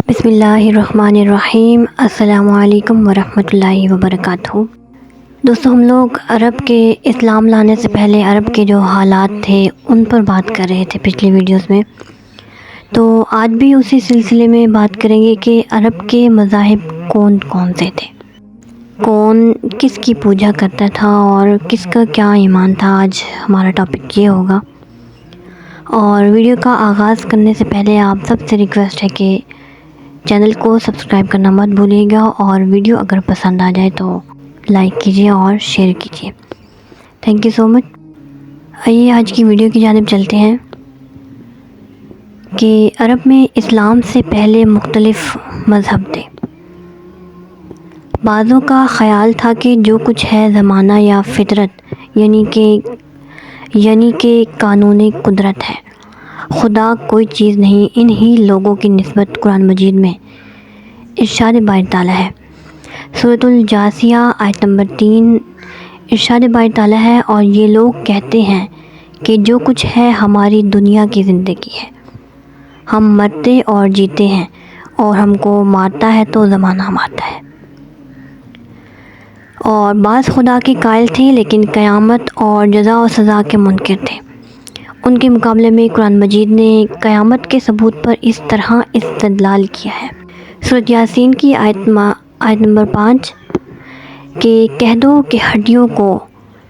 بسم اللہ الرحمن الرحیم۔ السلام علیکم ورحمۃ اللہ وبرکاتہ۔ دوستو، ہم لوگ عرب کے اسلام لانے سے پہلے عرب کے جو حالات تھے ان پر بات کر رہے تھے پچھلی ویڈیوز میں، تو آج بھی اسی سلسلے میں بات کریں گے کہ عرب کے مذاہب کون کون سے تھے، کون کس کی پوجا کرتا تھا اور کس کا کیا ایمان تھا۔ آج ہمارا ٹاپک یہ ہوگا، اور ویڈیو کا آغاز کرنے سے پہلے آپ سب سے ریکویسٹ ہے کہ چینل کو سبسکرائب کرنا مت بھولیے گا، اور ویڈیو اگر پسند آ جائے تو لائک کیجیے اور شیئر کیجیے۔ تھینک یو سو مچ۔ آئیے آج کی ویڈیو کی جانب چلتے ہیں کہ عرب میں اسلام سے پہلے مختلف مذہب تھے۔ بعضوں کا خیال تھا کہ جو کچھ ہے زمانہ یا فطرت یعنی کہ قانون قدرت ہے، خدا کوئی چیز نہیں۔ انہی لوگوں کی نسبت قرآن مجید میں ارشاد باری تعالیٰ ہے، سورۃ الجاثیہ آیت نمبر 3، ارشاد باری تعالیٰ ہے، اور یہ لوگ کہتے ہیں کہ جو کچھ ہے ہماری دنیا کی زندگی ہے، ہم مرتے اور جیتے ہیں، اور ہم کو مارتا ہے تو زمانہ مارتا ہے۔ اور بعض خدا کے قائل تھے لیکن قیامت اور جزا و سزا کے منکر تھے۔ ان کے مقابلے میں قرآن مجید نے قیامت کے ثبوت پر اس طرح استدلال کیا ہے، سورۃ یاسین کی آیت نمبر 5 کہ کہہ دو کہ ہڈیوں کو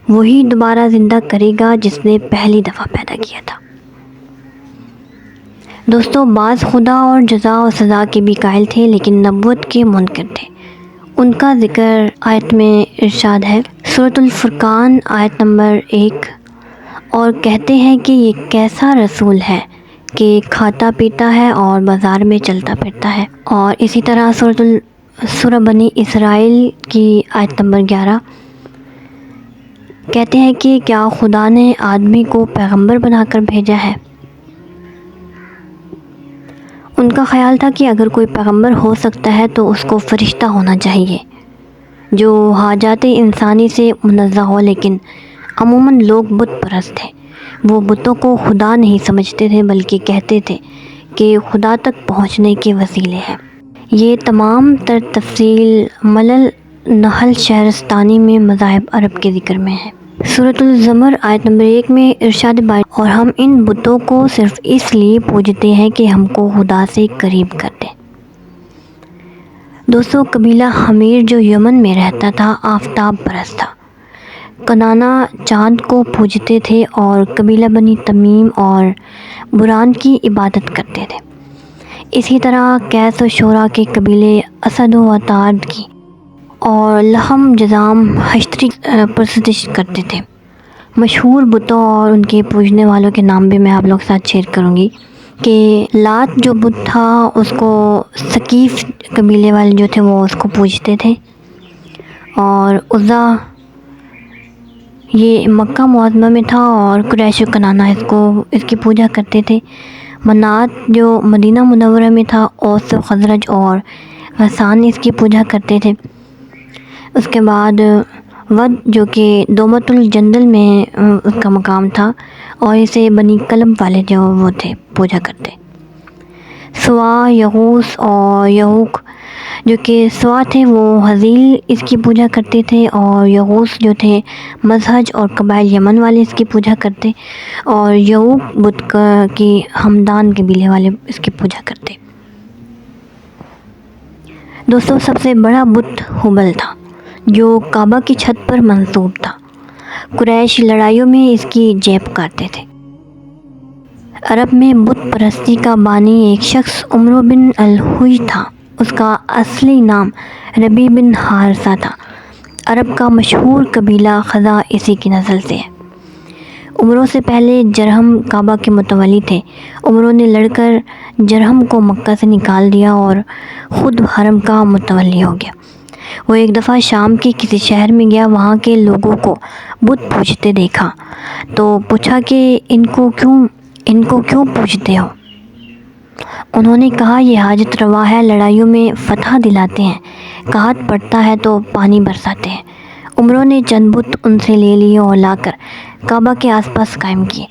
وہی دوبارہ زندہ کرے گا جس نے پہلی دفعہ پیدا کیا تھا۔ دوستو، بعض خدا اور جزا و سزا کے بھی قائل تھے لیکن نبوت کے منکر تھے۔ ان کا ذکر آیت میں ارشاد ہے، سورۃ الفرقان آیت نمبر 1، اور کہتے ہیں کہ یہ کیسا رسول ہے کہ کھاتا پیتا ہے اور بازار میں چلتا پھرتا ہے۔ اور اسی طرح سورہ بنی اسرائیل کی آیت نمبر 11 کہتے ہیں کہ کیا خدا نے آدمی کو پیغمبر بنا کر بھیجا ہے۔ ان کا خیال تھا کہ اگر کوئی پیغمبر ہو سکتا ہے تو اس کو فرشتہ ہونا چاہیے جو حاجات انسانی سے منزہ ہو، لیکن عموماً لوگ بت پرست تھے۔ وہ بتوں کو خدا نہیں سمجھتے تھے بلکہ کہتے تھے کہ خدا تک پہنچنے کے وسیلے ہیں۔ یہ تمام تر تفصیل ملل نحل شہرستانی میں مذاہب عرب کے ذکر میں ہے۔ سورۃ الزمر آیت نمبر 1 میں ارشاد باری، اور ہم ان بتوں کو صرف اس لیے پوجتے ہیں کہ ہم کو خدا سے قریب کر دیں۔ دوستو، قبیلہ حمیر جو یمن میں رہتا تھا آفتاب پرست تھا۔ کنانا چاند کو پوجتے تھے، اور قبیلہ بنی تمیم اور بران کی عبادت کرتے تھے۔ اسی طرح قیس و شورا کے قبیلے اسد و وطارد کی اور لحم جذام حشتری پرستش کرتے تھے۔ مشہور بتوں اور ان کے پوجنے والوں کے نام بھی میں آپ لوگ ساتھ شیئر کروں گی کہ لات جو بت تھا اس کو ثقیف قبیلے والے جو تھے وہ اس کو پوجتے تھے، اور عزا یہ مکہ معظمہ میں تھا، اور قریش و کنانہ اس کی پوجا کرتے تھے۔ منات جو مدینہ منورہ میں تھا، اوس و خزرج اور غسان اس کی پوجا کرتے تھے۔ اس کے بعد ود جو کہ دومت الجندل میں اس کا مقام تھا، اور اسے بنی کلب والے جو وہ تھے پوجا کرتے۔ سوا، یغوث اور یعوق جو کہ سوا تھے وہ حزیل اس کی پوجا کرتے تھے، اور یغوث جو تھے مزہج اور قبائل یمن والے اس کی پوجا کرتے، اور یعوق بت کی ہمدان قبیلے والے اس کی پوجا کرتے۔ دوستو، سب سے بڑا بت ہبل تھا جو کعبہ کی چھت پر منصوب تھا۔ قریش لڑائیوں میں اس کی جے پکارتے تھے۔ عرب میں بت پرستی کا بانی ایک شخص عمرو بن الحوی تھا۔ اس کا اصلی نام ربی بن حارثہ تھا۔ عرب کا مشہور قبیلہ خزاع اسی کی نسل سے ہے۔ عمرو سے پہلے جرہم کعبہ کے متولی تھے۔ عمرو نے لڑ کر جرہم کو مکہ سے نکال دیا اور خود حرم کا متولی ہو گیا۔ وہ ایک دفعہ شام کے کسی شہر میں گیا، وہاں کے لوگوں کو بت پوجتے دیکھا تو پوچھا کہ ان کو کیوں پوجتے ہو؟ انہوں نے کہا یہ حاجت روا ہے، لڑائیوں میں فتح دلاتے ہیں، قحط پڑتا ہے تو پانی برساتے ہیں۔ عمرو نے چند بت ان سے لے لیے اور لا کر کعبہ کے آس پاس قائم کیے۔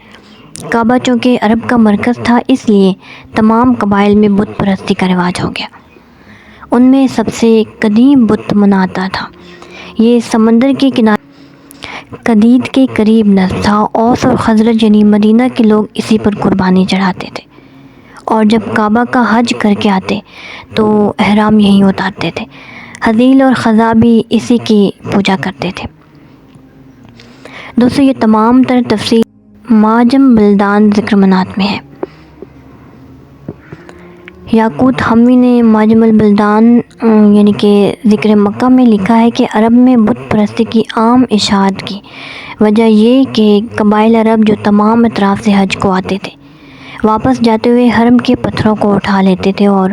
کعبہ چونکہ عرب کا مرکز تھا، اس لیے تمام قبائل میں بت پرستی کا رواج ہو گیا۔ ان میں سب سے قدیم بت مناتا تھا۔ یہ سمندر کے کنارے قدید کے قریب نصب تھا۔ اوس اور خزرج یعنی مدینہ کے لوگ اسی پر قربانی چڑھاتے تھے، اور جب کعبہ کا حج کر کے آتے تو احرام یہیں اتارتے تھے۔ حذیل اور خزاع بھی اسی کی پوجا کرتے تھے۔ دوستو، یہ تمام تر تفصیل معجم بلدان ذکر منات میں ہے۔ یاقوت حموی نے معجم البلدان یعنی کہ ذکر مکہ میں لکھا ہے کہ عرب میں بت پرستی کی عام اشاعت کی وجہ یہ کہ قبائل عرب جو تمام اطراف سے حج کو آتے تھے، واپس جاتے ہوئے حرم کے پتھروں کو اٹھا لیتے تھے اور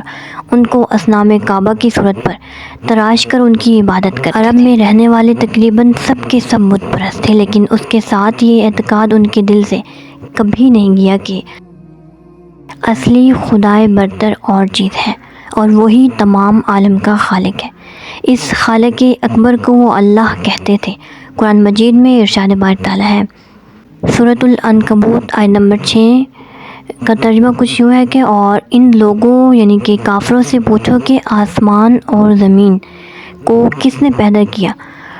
ان کو اصنام کعبہ کی صورت پر تراش کر ان کی عبادت کرتے تھے۔ عرب میں رہنے والے تقریباً سب کے سب بت پرست تھے، لیکن اس کے ساتھ یہ اعتقاد ان کے دل سے کبھی نہیں گیا کہ اصلی خدائے برتر اور چیز ہے، اور وہی تمام عالم کا خالق ہے۔ اس خالق اکبر کو وہ اللہ کہتے تھے۔ قرآن مجید میں ارشاد باری تعالیٰ ہے، سورۃ العنکبوت آیت نمبر 6 کا ترجمہ کچھ یوں ہے کہ اور ان لوگوں یعنی کہ کافروں سے پوچھو کہ آسمان اور زمین کو کس نے پیدا کیا،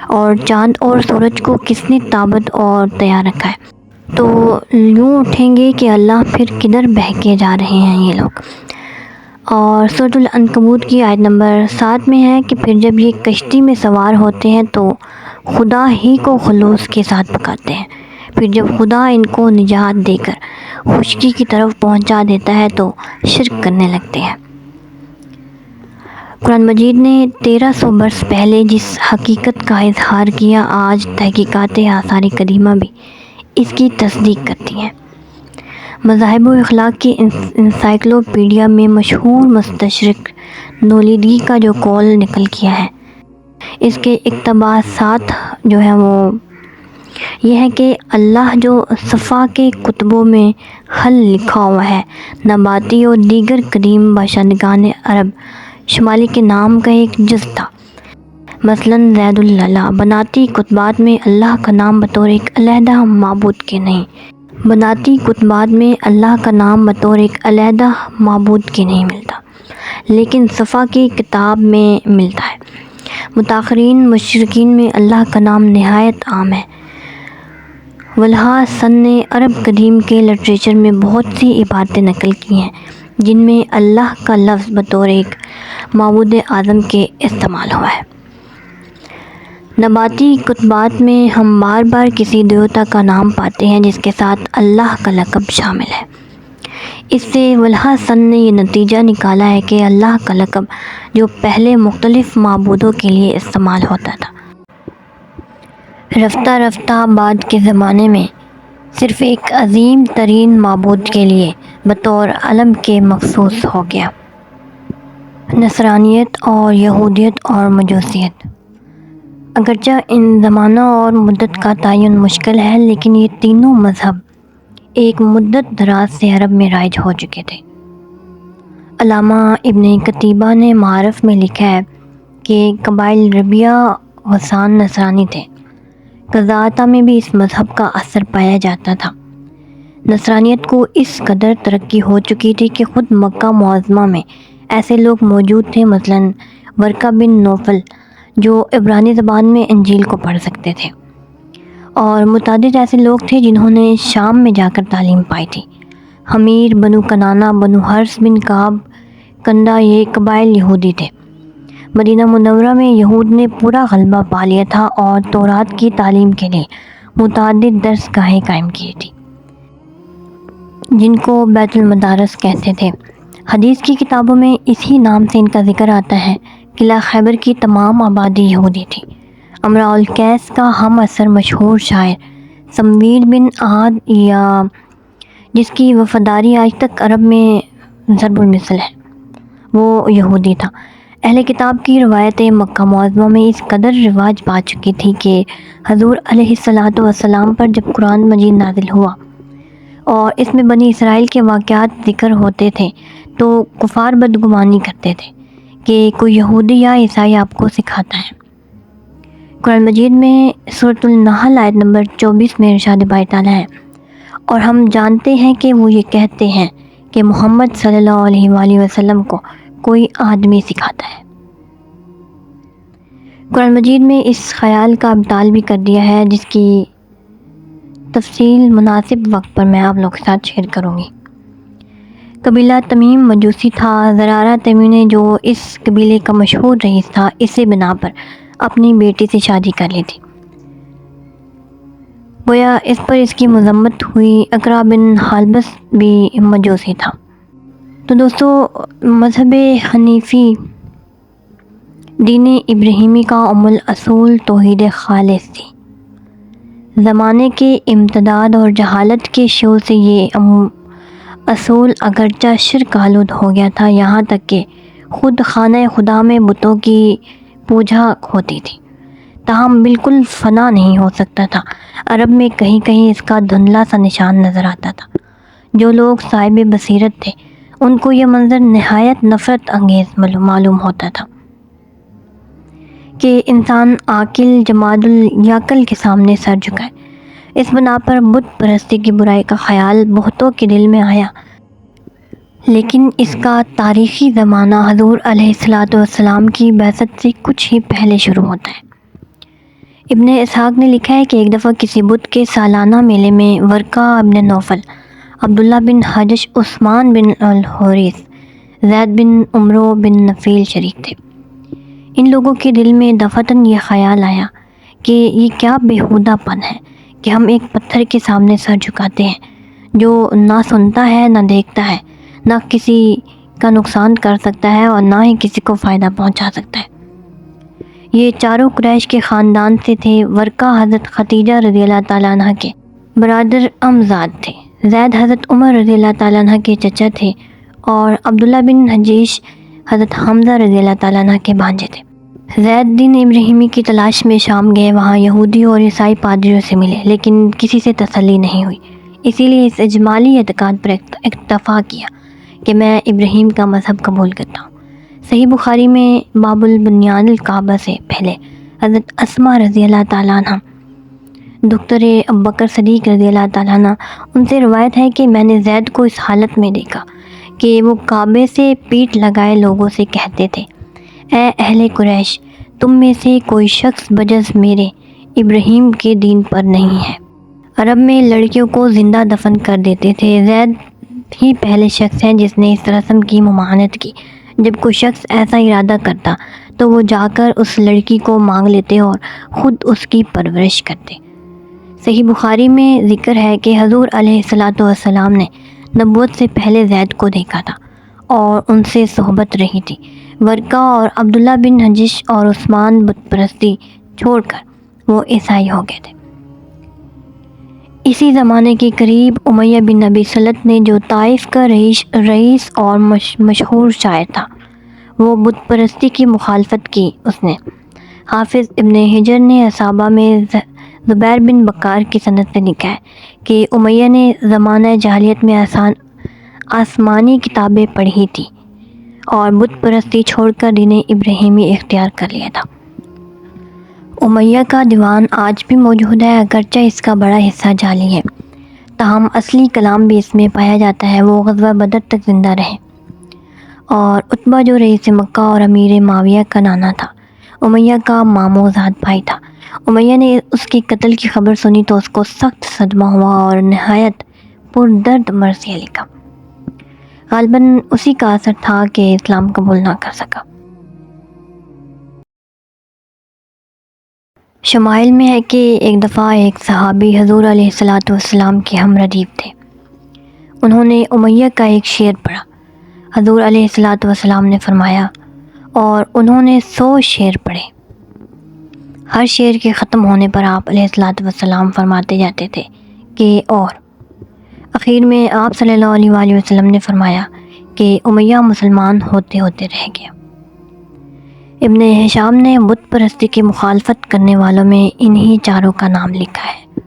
اور چاند اور سورج کو کس نے تابت اور تیار رکھا ہے، تو یوں اٹھیں گے کہ اللہ پھر کدھر بہکے جا رہے ہیں یہ لوگ۔ اور سورۃ العنکبوت کی آیت نمبر 7 میں ہے کہ پھر جب یہ کشتی میں سوار ہوتے ہیں تو خدا ہی کو خلوص کے ساتھ پکارتے ہیں، پھر جب خدا ان کو نجات دے کر خشکی کی طرف پہنچا دیتا ہے تو شرک کرنے لگتے ہیں۔ قرآن مجید نے 1300 برس پہلے جس حقیقت کا اظہار کیا، آج تحقیقات آثار قدیمہ بھی اس کی تصدیق کرتی ہیں۔ مذاہب و اخلاق کی انسائکلوپیڈیا میں مشہور مستشرق نولیدگی کا جو قول نقل کیا ہے، اس کے اقتباسات جو ہیں وہ یہ ہے کہ اللہ جو صفا کے کتبوں میں حل لکھا ہوا ہے، نباتی اور دیگر قدیم باشندگان عرب شمالی کے نام کا ایک جز تھا۔ مثلاً زید اللہ بناتی کتبات میں اللہ کا نام بطور ایک علیحدہ معبود کے نہیں ملتا، لیکن صفا کی کتاب میں ملتا ہے۔ متاخرین مشرکین میں اللہ کا نام نہایت عام ہے۔ ولہا سن نے عرب قدیم کے لٹریچر میں بہت سی عبارتیں نقل کی ہیں جن میں اللہ کا لفظ بطور ایک معبود اعظم کے استعمال ہوا ہے۔ نباتی کتبات میں ہم بار بار کسی دیوتا کا نام پاتے ہیں جس کے ساتھ اللہ کا لقب شامل ہے۔ اس سے ولہا سن نے یہ نتیجہ نکالا ہے کہ اللہ کا لقب جو پہلے مختلف معبودوں کے لیے استعمال ہوتا تھا، رفتہ رفتہ بعد کے زمانے میں صرف ایک عظیم ترین معبود کے لیے بطور علم کے مخصوص ہو گیا۔ نصرانیت اور یہودیت اور مجوسیت، اگرچہ ان زمانہ اور مدت کا تعین مشکل ہے، لیکن یہ تینوں مذہب ایک مدت دراز سے عرب میں رائج ہو چکے تھے۔ علامہ ابن قتیبہ نے معارف میں لکھا ہے کہ قبائل ربیہ غسان نصرانی تھے۔ قزاعتہ میں بھی اس مذہب کا اثر پایا جاتا تھا۔ نصرانیت کو اس قدر ترقی ہو چکی تھی کہ خود مکہ معظمہ میں ایسے لوگ موجود تھے، مثلاً ورقہ بن نوفل جو عبرانی زبان میں انجیل کو پڑھ سکتے تھے، اور متعدد ایسے لوگ تھے جنہوں نے شام میں جا کر تعلیم پائی تھی۔ حمیر، بنو کنانہ، بنو حرث بن کعب، کندا، یہ قبائل یہودی تھے۔ مدینہ منورہ میں یہود نے پورا غلبہ پا لیا تھا اور تورات کی تعلیم کے لیے متعدد درس گاہیں قائم کی تھی جن کو بیت المدارس کہتے تھے۔ حدیث کی کتابوں میں اسی نام سے ان کا ذکر آتا ہے۔ قلعہ خیبر کی تمام آبادی یہودی تھی۔ امراء القیس کا ہم عصر مشہور شاعر سمویل بن عاد، یا جس کی وفاداری آج تک عرب میں ضرب المثل ہے، وہ یہودی تھا۔ اہل کتاب کی روایتیں مکہ معظمہ میں اس قدر رواج پا چکی تھی کہ حضور علیہ الصلوۃ والسلام پر جب قرآن مجید نازل ہوا اور اس میں بنی اسرائیل کے واقعات ذکر ہوتے تھے تو کفار بدگمانی کرتے تھے کہ کوئی یہودی یا عیسائی آپ کو سکھاتا ہے۔ قرآن مجید میں سورۃ النحل آیت نمبر 24 میں ارشاد باری تعالیٰ ہے، اور ہم جانتے ہیں کہ وہ یہ کہتے ہیں کہ محمد صلی اللہ علیہ وآلہ وسلم کو کوئی آدمی سکھاتا ہے۔ قرآن مجید میں اس خیال کا ابطال بھی کر دیا ہے، جس کی تفصیل مناسب وقت پر میں آپ لوگوں کے ساتھ شیئر کروں گی۔ قبیلہ تمیم مجوسی تھا۔ زرارہ تمیمی نے جو اس قبیلے کا مشہور رئیس تھا، اسے بنا پر اپنی بیٹی سے شادی کر لی تھی۔ گویا اس پر اس کی مذمت ہوئی۔ اقرا بن حالبس بھی مجوسی تھا۔ تو دوستو، مذہب حنیفی دین ابراہیمی کا ام الاصول توحید خالص تھی۔ زمانے کے امتداد اور جہالت کے شور سے یہ اصول اگرچہ شرک آلود ہو گیا تھا، یہاں تک کہ خود خانہ خدا میں بتوں کی پوجا ہوتی تھی، تاہم بالکل فنا نہیں ہو سکتا تھا۔ عرب میں کہیں کہیں اس کا دھندلا سا نشان نظر آتا تھا۔ جو لوگ صاحب بصیرت تھے، ان کو یہ منظر نہایت نفرت انگیز معلوم ہوتا تھا کہ انسان عاقل جماد الیعقل کے سامنے سر جھکائے۔ اس بنا پر بت پرستی کی برائی کا خیال بہتوں کے دل میں آیا، لیکن اس کا تاریخی زمانہ حضور علیہ السلام کی بعثت سے کچھ ہی پہلے شروع ہوتا ہے۔ ابن اسحاق نے لکھا ہے کہ ایک دفعہ کسی بت کے سالانہ میلے میں ورقہ بن نوفل، عبداللہ بن حجش، عثمان بن الحریث، زید بن عمرو بن نفیل شریک تھے۔ ان لوگوں کے دل میں دفعتاً یہ خیال آیا کہ یہ کیا بیہودہ پن ہے کہ ہم ایک پتھر کے سامنے سر جھکاتے ہیں، جو نہ سنتا ہے نہ دیکھتا ہے، نہ کسی کا نقصان کر سکتا ہے اور نہ ہی کسی کو فائدہ پہنچا سکتا ہے۔ یہ چاروں قریش کے خاندان سے تھے۔ ورقہ حضرت ختیجہ رضی اللہ تعالیٰ عنہ کے برادر امزاد تھے، زید حضرت عمر رضی اللہ تعالیٰ عنہ کے چچا تھے، اور عبداللہ بن حجیش حضرت حمزہ رضی اللہ تعالیٰ عنہ کے بھانجے تھے۔ زید دین ابراہیمی کی تلاش میں شام گئے، وہاں یہودی اور عیسائی پادریوں سے ملے، لیکن کسی سے تسلی نہیں ہوئی، اسی لیے اس اجمالی اعتقاد پر اکتفا کیا کہ میں ابراہیم کا مذہب قبول کرتا ہوں۔ صحیح بخاری میں باب البنیان الکعبہ سے پہلے حضرت اسماء رضی اللہ تعالیٰ عنہ، دختر ابوبکر صدیق رضی اللہ تعالیٰ عنہ، ان سے روایت ہے کہ میں نے زید کو اس حالت میں دیکھا کہ وہ کعبے سے پیٹھ لگائے لوگوں سے کہتے تھے، اے اہل قریش، تم میں سے کوئی شخص بجز میرے ابراہیم کے دین پر نہیں ہے۔ عرب میں لڑکیوں کو زندہ دفن کر دیتے تھے۔ زید ہی پہلے شخص ہیں جس نے اس رسم کی ممانعت کی۔ جب کوئی شخص ایسا ارادہ کرتا تو وہ جا کر اس لڑکی کو مانگ لیتے اور خود اس کی پرورش کرتے۔ صحیح بخاری میں ذکر ہے کہ حضور علیہ السلام نے نبوت سے پہلے زید کو دیکھا تھا اور ان سے صحبت رہی تھی۔ ورقہ اور عبداللہ بن حجش اور عثمان بت پرستی چھوڑ کر وہ عیسائی ہو گئے تھے۔ اسی زمانے کے قریب امیہ بن ابی سلط نے، جو طائف کا رئیس اور مشہور شاعر تھا، وہ بت پرستی کی مخالفت کی۔ اس نے حافظ ابن حجر نے اصحابہ میں زبیر بن بکار کی سند سے لکھا ہے کہ امیہ نے زمانہ جاہلیت میں آسمانی کتابیں پڑھی تھی اور بت پرستی چھوڑ کر دین ابراہیمی اختیار کر لیا تھا۔ امیہ کا دیوان آج بھی موجود ہے، اگرچہ اس کا بڑا حصہ جعلی ہے، تاہم اصلی کلام بھی اس میں پایا جاتا ہے۔ وہ غزوہ بدر تک زندہ رہے، اور عتبہ جو رئیس مکہ اور امیر معاویہ کا نانا تھا، امیہ کا ماموں زاد بھائی تھا۔ امیہ نے اس کے قتل کی خبر سنی تو اس کو سخت صدمہ ہوا اور نہایت پردرد مرثیہ لکھا۔ غالباً اسی کا اثر تھا کہ اسلام قبول نہ کر سکا۔ شمائل میں ہے کہ ایک دفعہ ایک صحابی حضور علیہ السلام کے ہم ردیف تھے۔ انہوں نے امیہ کا ایک شعر پڑھا۔ حضور علیہ السلام نے فرمایا، اور انہوں نے 100 شعر پڑھے۔ ہر شعر کے ختم ہونے پر آپ علیہ السلام فرماتے جاتے تھے کہ اور اخیر میں آپ صلی اللہ علیہ وآلہ وسلم نے فرمایا کہ امیہ مسلمان ہوتے ہوتے رہ گیا۔ ابن ہشام نے بت پرستی کی مخالفت کرنے والوں میں انہی چاروں کا نام لکھا ہے،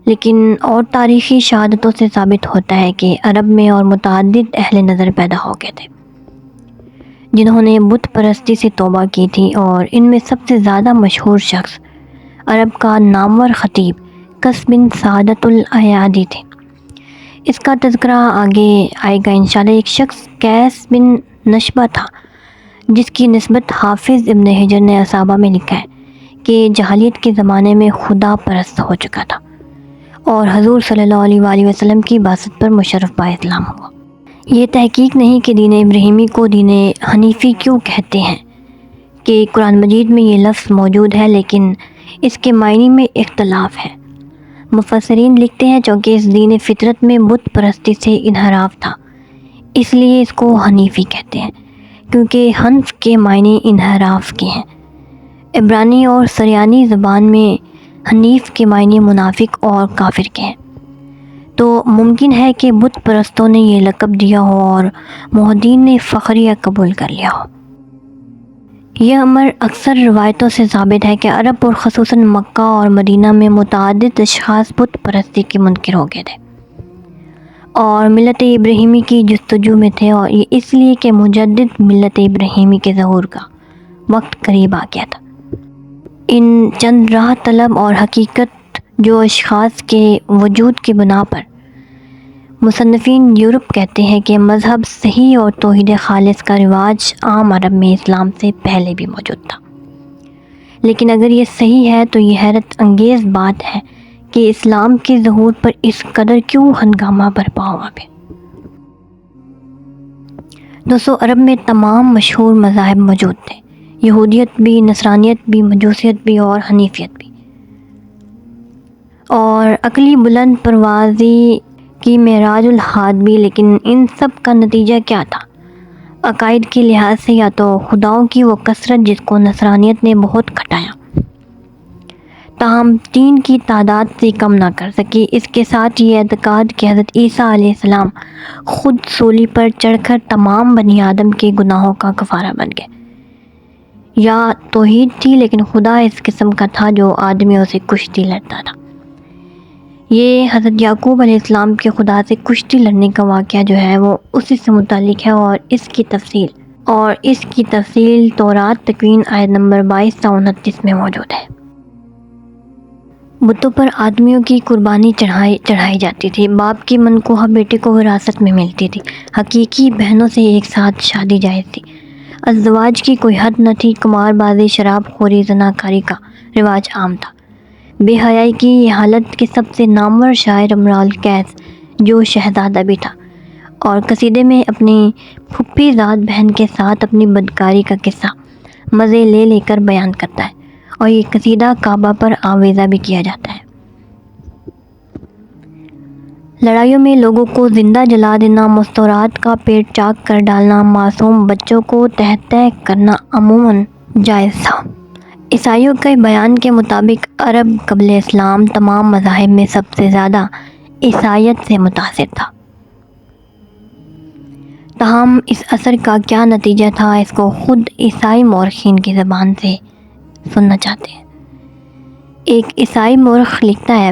لیکن اور تاریخی شہادتوں سے ثابت ہوتا ہے کہ عرب میں اور متعدد اہل نظر پیدا ہو گئے تھے جنہوں نے بت پرستی سے توبہ کی تھی، اور ان میں سب سے زیادہ مشہور شخص عرب کا نامور خطیب قیس بن سعادۃ الایادی تھے۔ اس کا تذکرہ آگے آئے گا انشاءاللہ۔ ایک شخص قیس بن نشبہ تھا جس کی نسبت حافظ ابن حجر نے اصابہ میں لکھا ہے کہ جاہلیت کے زمانے میں خدا پرست ہو چکا تھا اور حضور صلی اللہ علیہ وآلہ وسلم کی بعثت پر مشرف با اسلام ہوا۔ یہ تحقیق نہیں کہ دین ابراہیمی کو دین حنیفی کیوں کہتے ہیں کہ قرآن مجید میں یہ لفظ موجود ہے لیکن اس کے معنی میں اختلاف ہے۔ مفسرین لکھتے ہیں چونکہ اس دین فطرت میں بت پرستی سے انحراف تھا اس لیے اس کو حنیفی کہتے ہیں، کیونکہ حنف کے معنی انحراف کے ہیں۔ عبرانی اور سریانی زبان میں حنیف کے معنی منافق اور کافر کے ہیں، تو ممکن ہے کہ بت پرستوں نے یہ لقب دیا ہو اور موحدین نے فخریہ قبول کر لیا ہو۔ یہ امر اکثر روایتوں سے ثابت ہے کہ عرب اور خصوصاً مکہ اور مدینہ میں متعدد اشخاص بت پرستی کے منکر ہو گئے تھے اور ملت ابراہیمی کی جستجو میں تھے، اور یہ اس لیے کہ مجدد ملت ابراہیمی کے ظہور کا وقت قریب آ گیا تھا۔ ان چند راہ طلب اور حقیقت جو اشخاص کے وجود کی بنا پر مصنفین یورپ کہتے ہیں کہ مذہب صحیح اور توحید خالص کا رواج عام عرب میں اسلام سے پہلے بھی موجود تھا، لیکن اگر یہ صحیح ہے تو یہ حیرت انگیز بات ہے کہ اسلام کے ظہور پر اس قدر کیوں ہنگامہ برپا ہوا بھی۔ دوستو، عرب میں تمام مشہور مذاہب موجود تھے، یہودیت بھی، نصرانیت بھی، مجوسیت بھی اور حنیفیت بھی، اور عقلی بلند پروازی کی معراج الحاد بھی، لیکن ان سب کا نتیجہ کیا تھا؟ عقائد کے لحاظ سے یا تو خداؤں کی وہ کثرت جس کو نصرانیت نے بہت گھٹایا تاہم 3 کی تعداد سے کم نہ کر سکی، اس کے ساتھ یہ اعتقاد کہ حضرت عیسیٰ علیہ السلام خود سولی پر چڑھ کر تمام بنی آدم کے گناہوں کا کفارہ بن گئے، یا توحید تھی لیکن خدا اس قسم کا تھا جو آدمیوں سے کشتی لڑتا تھا۔ یہ حضرت یعقوب علیہ السلام کے خدا سے کشتی لڑنے کا واقعہ جو ہے وہ اسی سے متعلق ہے، اور اس کی تفصیل تورات تکوین آیت نمبر 22 تا 29 میں موجود ہے۔ بتوں پر آدمیوں کی قربانی چڑھائی جاتی تھی، باپ کی منکوحہ بیٹے کو وراثت میں ملتی تھی، حقیقی بہنوں سے ایک ساتھ شادی جائز تھی، ازدواج کی کوئی حد نہ تھی، قمار بازی، شراب خوری، زناکاری کا رواج عام تھا۔ بے حیائی کی یہ حالت کے سب سے نامور شاعر امرؤ القیس جو شہزادہ بھی تھا اور قصیدے میں اپنی پھوپھی زاد بہن کے ساتھ اپنی بدکاری کا قصہ مزے لے لے کر بیان کرتا ہے، اور یہ قصیدہ کعبہ پر آویزہ بھی کیا جاتا ہے۔ لڑائیوں میں لوگوں کو زندہ جلا دینا، مستورات کا پیٹ چاک کر ڈالنا، معصوم بچوں کو تہہ کرنا عموماً جائز تھا۔ عیسائیوں کے بیان کے مطابق عرب قبل اسلام تمام مذاہب میں سب سے زیادہ عیسائیت سے متاثر تھا، تاہم اس اثر کا کیا نتیجہ تھا اس کو خود عیسائی مورخین کی زبان سے سننا چاہتے ہیں۔ ایک عیسائی مورخ لکھتا ہے،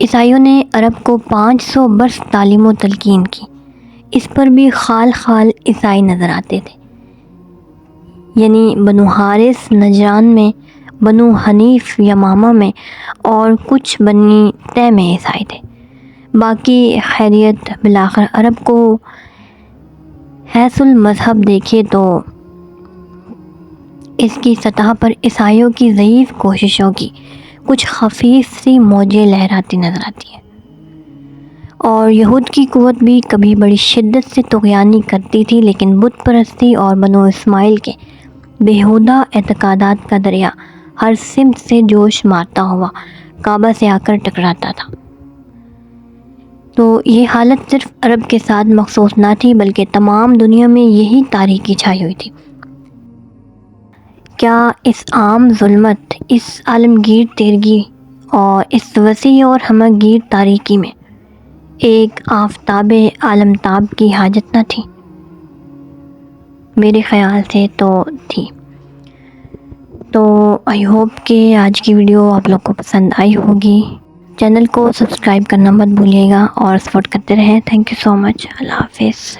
عیسائیوں نے عرب کو 500 برس تعلیم و تلقین کی، اس پر بھی خال خال عیسائی نظر آتے تھے، یعنی بنو حارث نجران میں، بنو حنیف یمامہ میں اور کچھ بنی طے میں عیسائی تھے، باقی خیریت۔ بالآخر عرب کو حیث المذہب دیکھے تو اس کی سطح پر عیسائیوں کی ضعیف کوششوں کی کچھ خفیف سی موجیں لہراتی نظر آتی ہیں، اور یہود کی قوت بھی کبھی بڑی شدت سے طغیانی کرتی تھی، لیکن بت پرستی اور بنو اسماعیل کے بیہودہ اعتقادات کا دریا ہر سمت سے جوش مارتا ہوا کعبہ سے آ کر ٹکراتا تھا۔ تو یہ حالت صرف عرب کے ساتھ مخصوص نہ تھی بلکہ تمام دنیا میں یہی تاریکی چھائی ہوئی تھی۔ کیا اس عام ظلمت، اس عالمگیر تیرگی اور اس وسیع اور ہمہ گیر تاریکی میں ایک آفتاب عالمتاب کی حاجت نہ تھی؟ میرے خیال سے تو تھی۔ تو آئی ہوپ کہ آج کی ویڈیو آپ لوگ کو پسند آئی ہوگی۔ چینل کو سبسکرائب کرنا مت بھولیے گا اور سپورٹ کرتے رہیں۔ تھینک یو سو مچ۔ اللہ حافظ۔